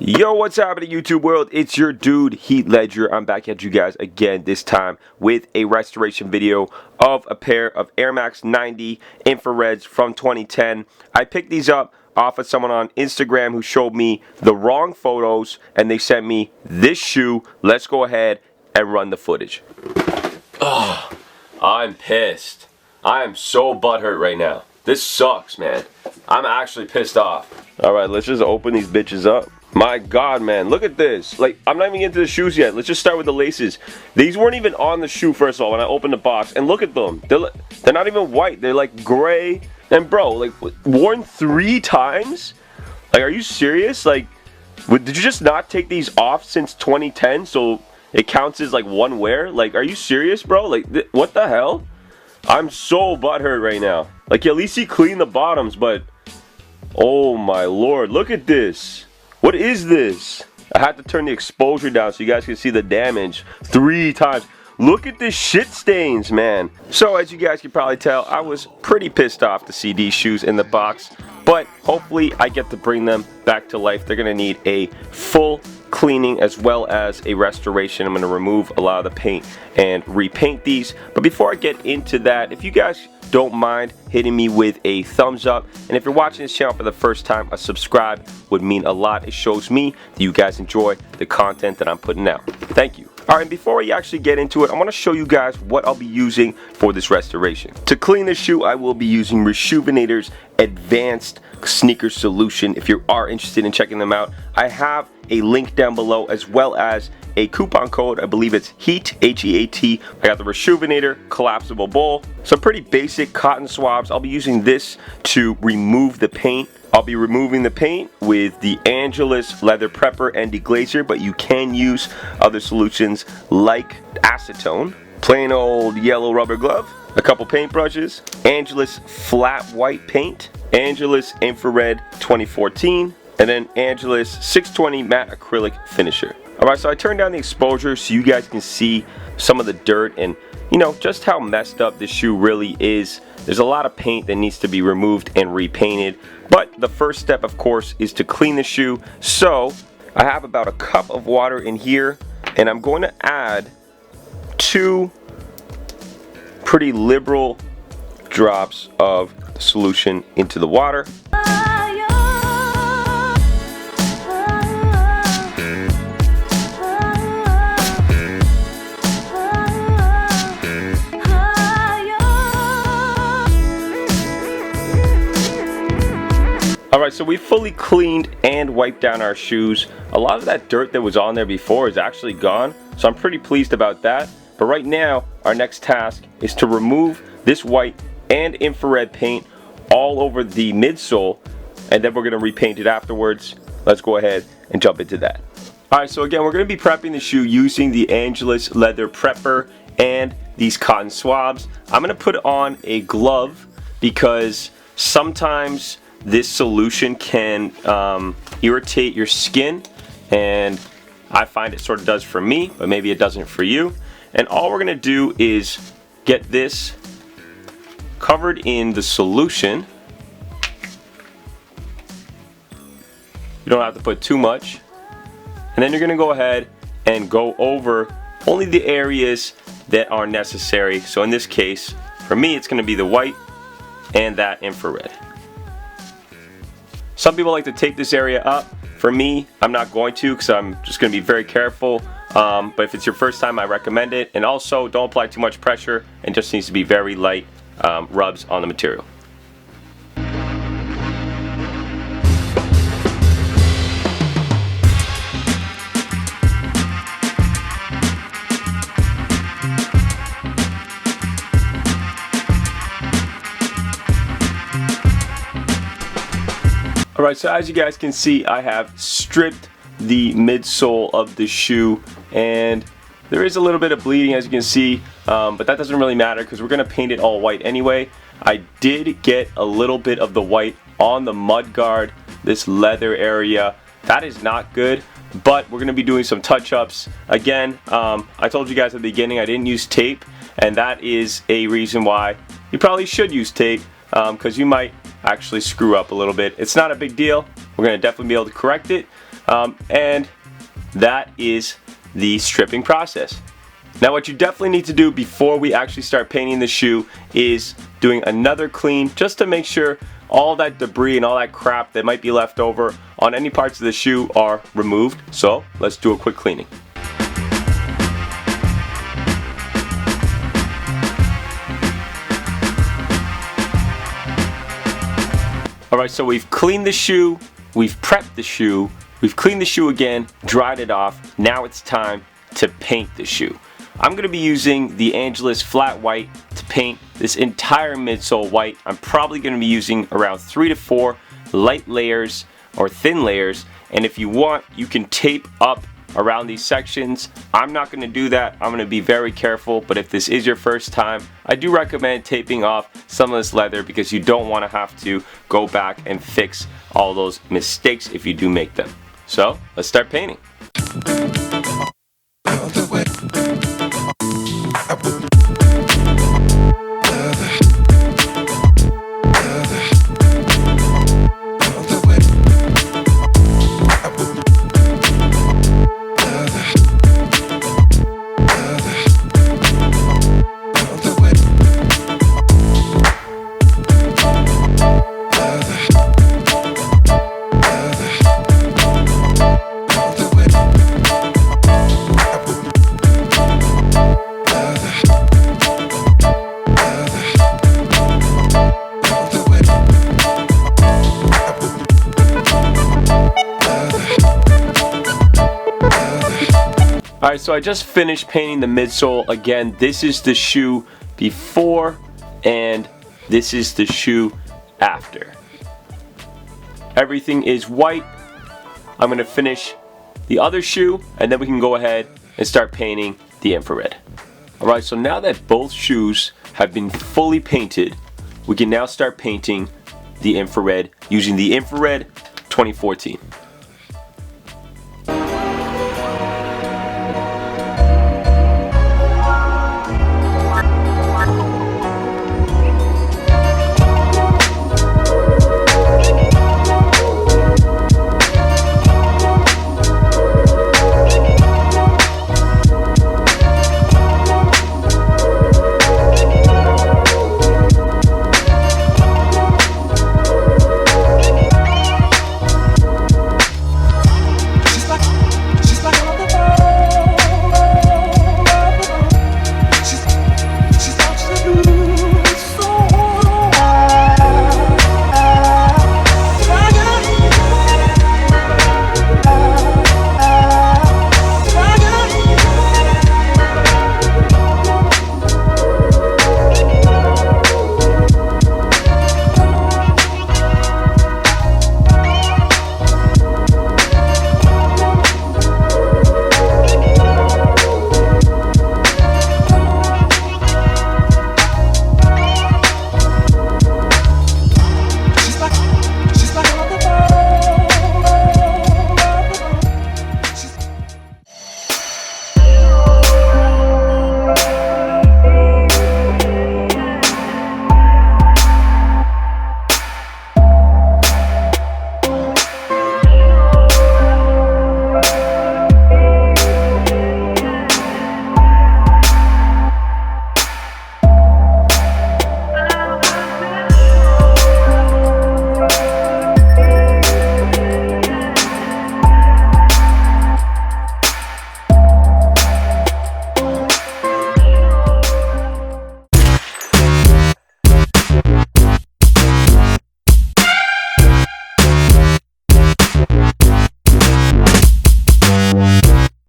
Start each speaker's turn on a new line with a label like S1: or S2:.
S1: Yo, what's happening, YouTube world? It's your dude, Heat Ledger. I'm back at you guys again, this time with a restoration video of a pair of Air Max 90 infrareds from 2010. I picked these up off of someone on Instagram who showed me the wrong photos, and they sent me this shoe. Let's go ahead and run the footage. Oh, I'm pissed. I am so butthurt right now. This sucks, man. I'm actually pissed off. Alright, let's just open these bitches up. My God, man, look at this. Like, I'm not even into the shoes yet. Let's just start with the laces. These weren't even on the shoe, first of all, when I opened the box. And look at them. They're not even white. They're like gray. And bro, like, worn 3 times? Like, are you serious? Like, did you just not take these off since 2010? So it counts as like one wear? Like, are you serious, bro? Like, what the hell? I'm so butthurt right now. Like, at least he cleaned the bottoms, but oh my lord, look at this. What is this? I had to turn the exposure down so you guys can see the damage 3 times. Look at the shit stains, man. So as you guys can probably tell, I was pretty pissed off to see these shoes in the box, but hopefully I get to bring them back to life. They're gonna need a full cleaning as well as a restoration. I'm gonna remove a lot of the paint and repaint these. But before I get into that, if you guys don't mind hitting me with a thumbs up, and if you're watching this channel for the first time, a subscribe would mean a lot. It shows me that you guys enjoy the content that I'm putting out. Thank you. Alright, and before we actually get into it, I want to show you guys what I'll be using for this restoration. To clean the shoe, I will be using Reshoevn8r's Advanced Sneaker Solution. If you are interested in checking them out, I have a link down below as well as a coupon code. I believe it's HEAT, H-E-A-T. I got the Reshoevn8r collapsible bowl. Some pretty basic cotton swabs. I'll be using this to remove the paint. I'll be removing the paint with the Angelus Leather Prepper and Deglazer, but you can use other solutions like acetone, plain old yellow rubber glove, a couple paintbrushes, Angelus Flat White Paint, Angelus Infrared 2014, and then Angelus 620 Matte Acrylic Finisher. Alright, so I turned down the exposure so you guys can see some of the dirt and, you know, just how messed up this shoe really is. There's a lot of paint that needs to be removed and repainted. But the first step, of course, is to clean the shoe. So I have about a cup of water in here, and I'm going to add 2 pretty liberal drops of the solution into the water. Alright, so we fully cleaned and wiped down our shoes. A lot of that dirt that was on there before is actually gone, so I'm pretty pleased about that. But right now, our next task is to remove this white and infrared paint all over the midsole, and then we're going to repaint it afterwards. Let's go ahead and jump into that. Alright, so again, we're going to be prepping the shoe using the Angelus Leather Prepper and these cotton swabs. I'm going to put on a glove because sometimes this solution can irritate your skin, and I find it sort of does for me, but maybe it doesn't for you. And all we're gonna do is get this covered in the solution. You don't have to put too much. And then you're gonna go ahead and go over only the areas that are necessary. So in this case, for me, it's gonna be the white and that infrared. Some people like to tape this area up. For me, I'm not going to because I'm just going to be very careful. But if it's your first time, I recommend it. And also, don't apply too much pressure, and just needs to be very light rubs on the material. Alright, so as you guys can see, I have stripped the midsole of the shoe, and there is a little bit of bleeding, as you can see, but that doesn't really matter because we're going to paint it all white anyway. I did get a little bit of the white on the mud guard, this leather area. That is not good, but we're going to be doing some touch-ups. Again, I told you guys at the beginning I didn't use tape, and that is a reason why you probably should use tape, because you might actually screw up a little bit. It's not a big deal. We're going to definitely be able to correct it. And that is the stripping process. Now what you definitely need to do before we actually start painting the shoe is doing another clean, just to make sure all that debris and all that crap that might be left over on any parts of the shoe are removed. So let's do a quick cleaning. Alright, so we've cleaned the shoe, we've prepped the shoe, we've cleaned the shoe again, dried it off. Now it's time to paint the shoe. I'm going to be using the Angelus flat white to paint this entire midsole white. I'm probably going to be using around 3 to 4 light layers or thin layers, and if you want, you can tape up around these sections. I'm not going to do that. I'm going to be very careful, but if this is your first time, I do recommend taping off some of this leather because you don't want to have to go back and fix all those mistakes if you do make them. So let's start painting. Alright, so I just finished painting the midsole. Again, this is the shoe before and this is the shoe after. Everything is white. I'm going to finish the other shoe and then we can go ahead and start painting the infrared. Alright, so now that both shoes have been fully painted, we can now start painting the infrared using the infrared 2014.